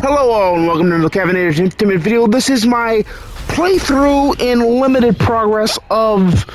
Hello all and welcome to the Caffeinator's Intimate video. This is my playthrough in limited progress of,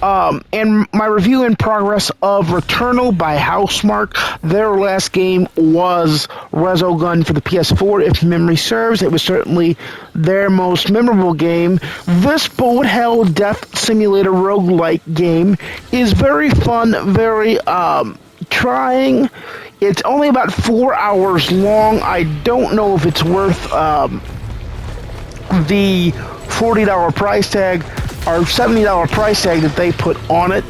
and my review in progress of Returnal by HouseMarque. Their last game was Resogun for the PS4, if memory serves. It was certainly their most memorable game. This bullet hell death simulator roguelike game is very fun, very, trying. It's only about 4 hours long. I don't know if it's worth the $40 price tag or $70 price tag that they put on it.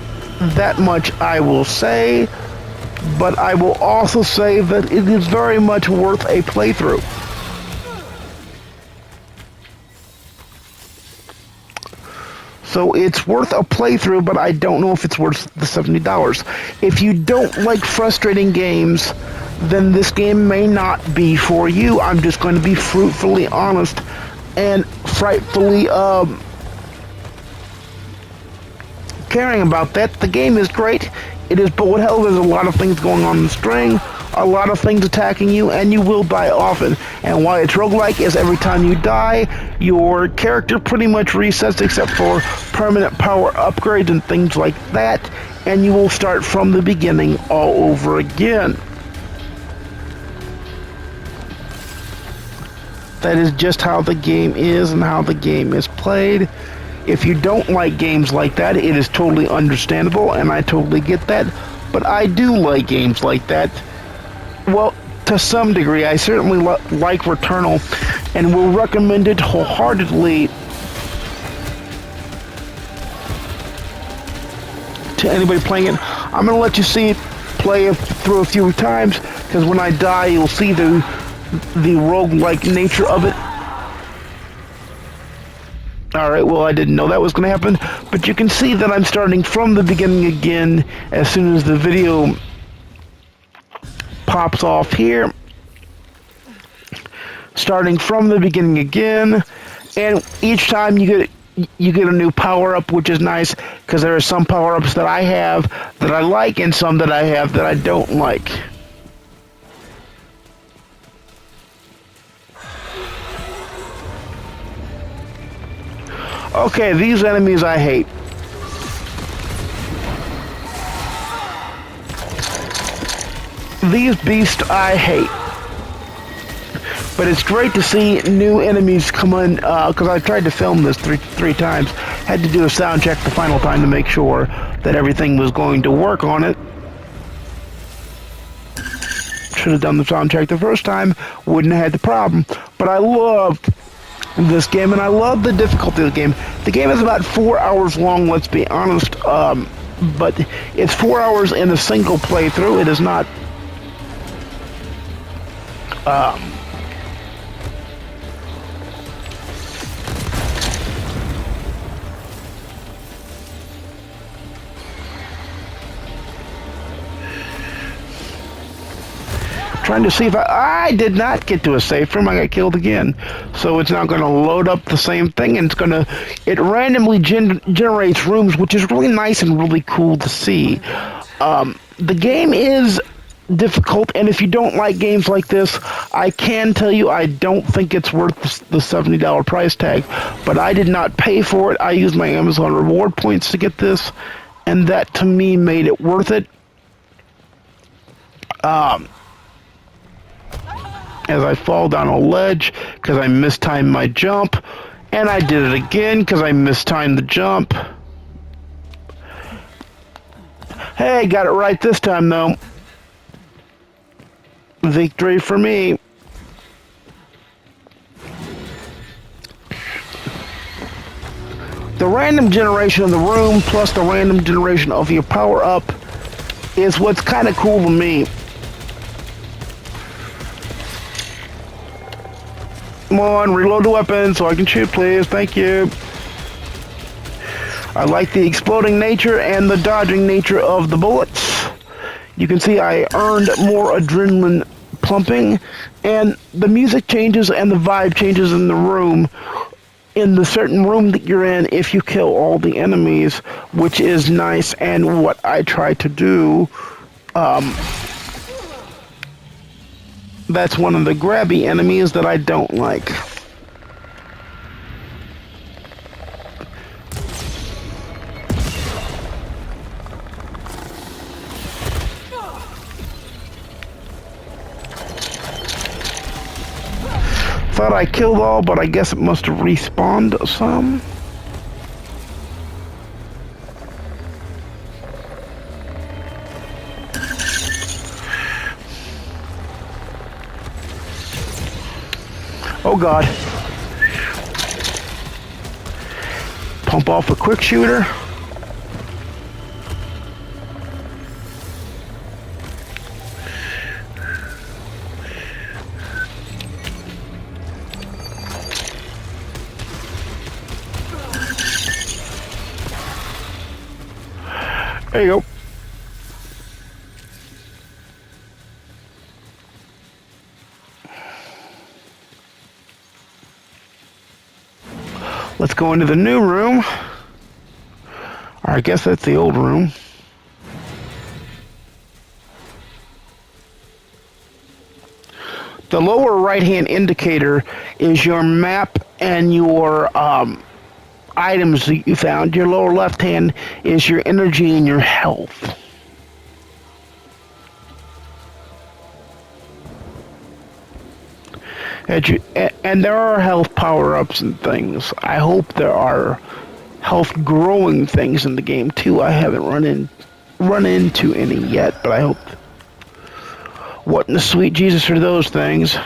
That much I will say, but I will also say that it is very much worth a playthrough. So it's worth a playthrough, but I don't know if it's worth the $70. If you don't like frustrating games, then this game may not be for you. I'm just going to be fruitfully honest and frightfully caring about that. The game is great. It is bullet hell. There's a lot of things going on in the string, a lot of things attacking you, and you will die often. And why it's roguelike is every time you die, your character pretty much resets except for permanent power upgrades and things like that, and you will start from the beginning all over again. That is just how the game is and how the game is played. If you don't like games like that, it is totally understandable, and I totally get that. But I do like games like that. Well, to some degree, I certainly like Returnal, and will recommend it wholeheartedly to anybody playing it. I'm going to let you see it play it through a few times, because when I die, you'll see the roguelike nature of it. Alright, well, I didn't know that was going to happen, but you can see that I'm starting from the beginning again as soon as the video pops off here. Starting from the beginning again, and each time you get a new power-up, which is nice, because there are some power-ups that I have that I like, and some that I have that I don't like. Okay, these enemies I hate. These beasts I hate. But it's great to see new enemies come in, because I tried to film this three times. Had to do a sound check the final time to make sure that everything was going to work on it. Should have done the sound check the first time, wouldn't have had the problem. But I love this game, and I love the difficulty of the game. The game is about 4 hours long, let's be honest, but it's 4 hours in a single playthrough. It is not trying to see if I did not get to a safe room. I got killed again. So it's not going to load up the same thing, and it randomly generates rooms, which is really nice and really cool to see. The game is difficult, and if you don't like games like this, I can tell you I don't think it's worth the $70 price tag, but I did not pay for it. I used my Amazon reward points to get this, and that to me made it worth it. As I fall down a ledge because I mistimed my jump, and I did it again because I mistimed the jump. Hey, got it right this time though. Victory for me. The random generation of the room plus the random generation of your power up is what's kind of cool to me. Come on, reload the weapon so I can shoot, please. Thank you. I like the exploding nature and the dodging nature of the bullets. You can see I earned more adrenaline pumping, and the music changes and the vibe changes in the room, in the certain room that you're in, if you kill all the enemies, which is nice, and what I try to do That's one of the grabby enemies that I don't like. Thought I killed all, but I guess it must have respawned some. Oh god. Pump off a quick shooter. There you go. Let's go into the new room. Or I guess that's the old room. The lower right-hand indicator is your map and your items that you found. Your lower left-hand is your energy and your health. And there are health power-ups and things. I hope there are health growing things in the game too. I haven't run into any yet, but I hope. What in the sweet Jesus are those things?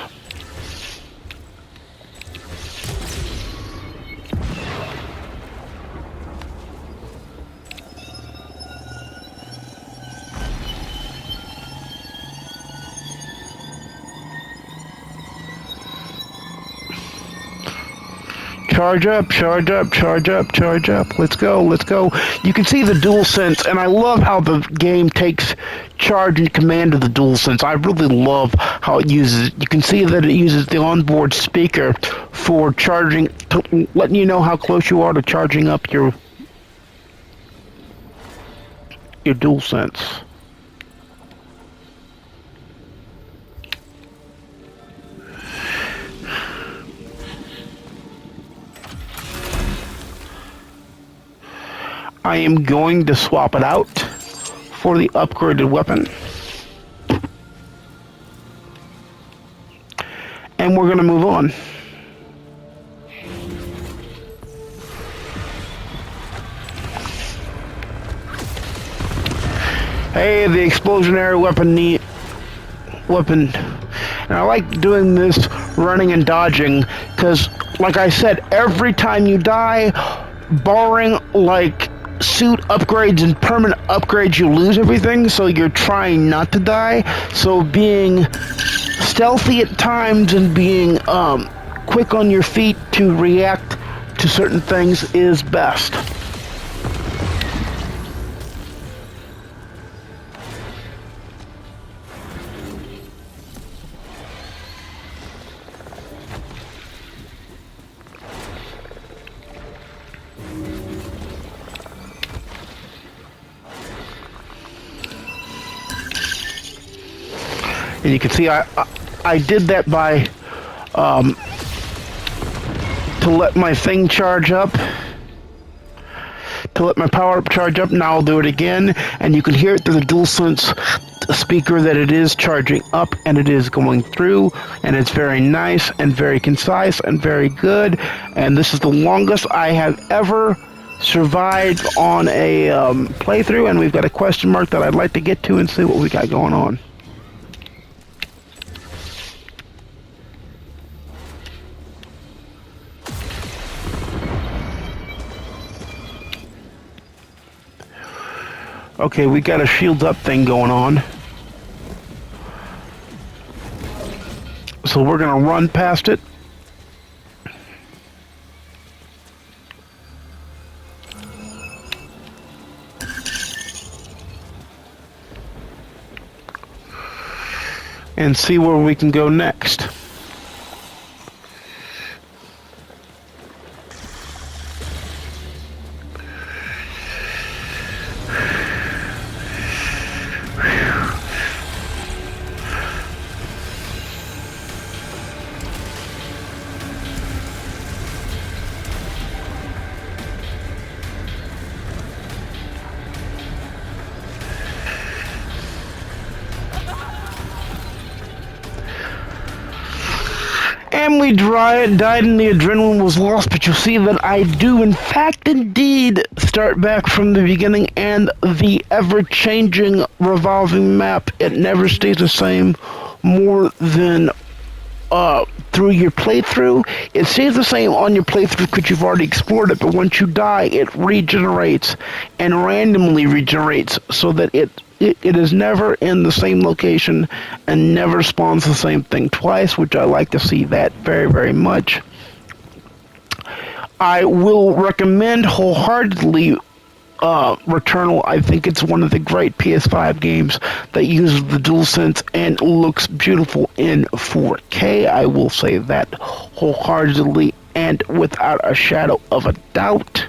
Charge up, charge up, charge up, charge up. Let's go, let's go. You can see the DualSense, and I love how the game takes charge and command of the DualSense. I really love how it uses it. You can see that it uses the onboard speaker for charging, letting you know how close you are to charging up your DualSense. I am going to swap it out for the upgraded weapon. And we're going to move on. Hey, the explosionary weapon. And I like doing this running and dodging because, like I said, every time you die, barring like suit upgrades and permanent upgrades, you lose everything, so you're trying not to die. So being stealthy at times and being quick on your feet to react to certain things is best. And you can see I did that by to let my thing charge up, to let my power up charge up. Now I'll do it again, and you can hear it through the DualSense speaker that it is charging up and it is going through, and it's very nice and very concise and very good. And this is the longest I have ever survived on a playthrough, and we've got a question mark that I'd like to get to and see what we got going on. Okay, we got a shields up thing going on. So we're gonna run past it. And see where we can go next. family died and the adrenaline was lost, but you'll see that I do, in fact, indeed, start back from the beginning, and the ever-changing, revolving map, it never stays the same more than through your playthrough. It stays the same on your playthrough because you've already explored it, but once you die, it regenerates and randomly regenerates so that it is never in the same location and never spawns the same thing twice, which I like to see that very, very much. I will recommend wholeheartedly Returnal. I think it's one of the great PS5 games that uses the DualSense and looks beautiful in 4K. I will say that wholeheartedly and without a shadow of a doubt.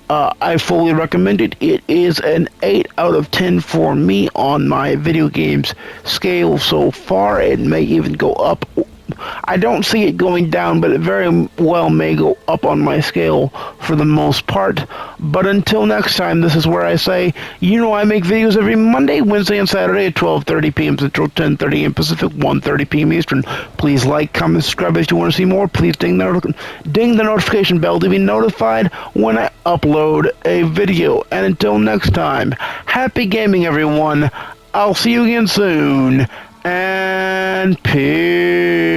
I fully recommend it. It is an 8 out of 10 for me on my video games scale so far. It may even go up. I don't see it going down, but it very well may go up on my scale for the most part. But until next time, this is where I say, I make videos every Monday, Wednesday, and Saturday at 12:30 p.m. Central, 10:30 a.m. Pacific, 1:30 p.m. Eastern. Please like, comment, subscribe if you want to see more. Please ding the notification bell to be notified when I upload a video. And until next time, happy gaming, everyone. I'll see you again soon. And peace.